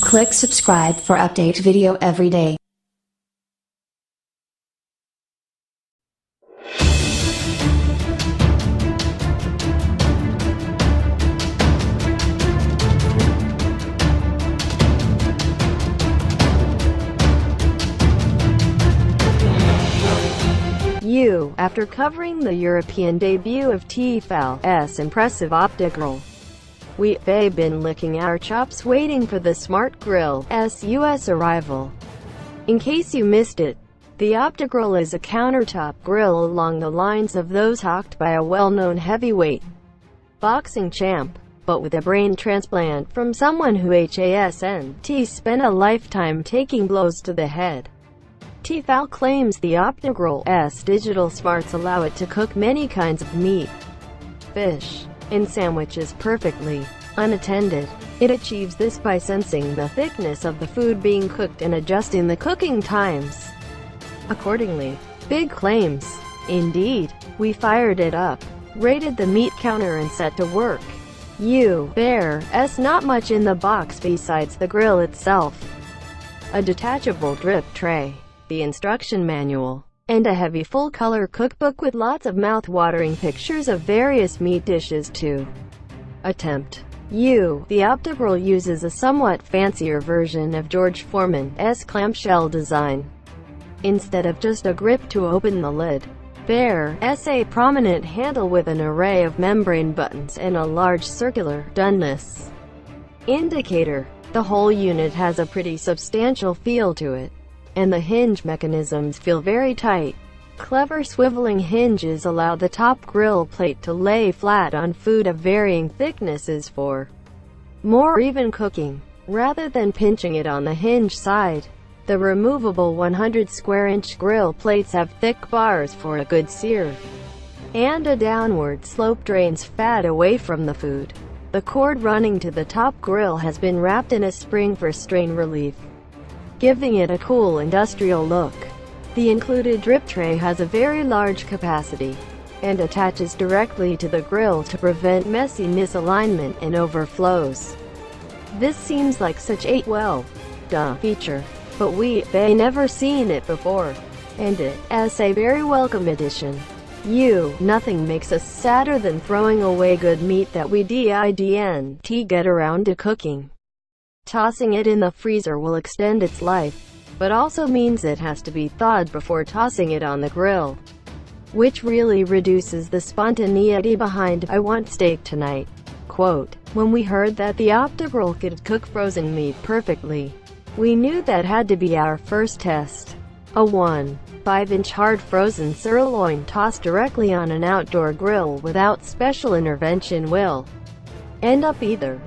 Click subscribe for update video every day. After covering the European debut of Tfal's impressive Optigrill, we've been licking our chops waiting for the smart grill's US arrival. In case you missed it, the Optigrill is a countertop grill along the lines of those hawked by a well-known heavyweight boxing champ, but with a brain transplant from someone who spent a lifetime taking blows to the head. Tfal claims the Optigrill's digital smarts allow it to cook many kinds of meat, fish, and sandwiches perfectly, unattended. It achieves this by sensing the thickness of the food being cooked and adjusting the cooking times accordingly. Big claims. Indeed. We fired it up, rated the meat counter and set to work. There's not much in the box besides the grill itself, a detachable drip tray, the instruction manual, and a heavy full-color cookbook with lots of mouth-watering pictures of various meat dishes to attempt. The Optigrill uses a somewhat fancier version of George Foreman's clamshell design. Instead of just a grip to open the lid, there's a prominent handle with an array of membrane buttons and a large circular doneness indicator. The whole unit has a pretty substantial feel to it, and the hinge mechanisms feel very tight. Clever swiveling hinges allow the top grill plate to lay flat on food of varying thicknesses for more even cooking, rather than pinching it on the hinge side. The removable 100 square inch grill plates have thick bars for a good sear, and a downward slope drains fat away from the food. The cord running to the top grill has been wrapped in a spring for strain relief, giving it a cool industrial look. The included drip tray has a very large capacity, and attaches directly to the grill to prevent messy misalignment and overflows. This seems like such a well-done feature, but we've never seen it before, and it's a very welcome addition. Nothing makes us sadder than throwing away good meat that we didn't get around to cooking. Tossing it in the freezer will extend its life, but also means it has to be thawed before tossing it on the grill, which really reduces the spontaneity behind "I want steak tonight." Quote, "When we heard that the Optigrill could cook frozen meat perfectly, we knew that had to be our first test. A 1.5-inch hard frozen sirloin tossed directly on an outdoor grill without special intervention will end up either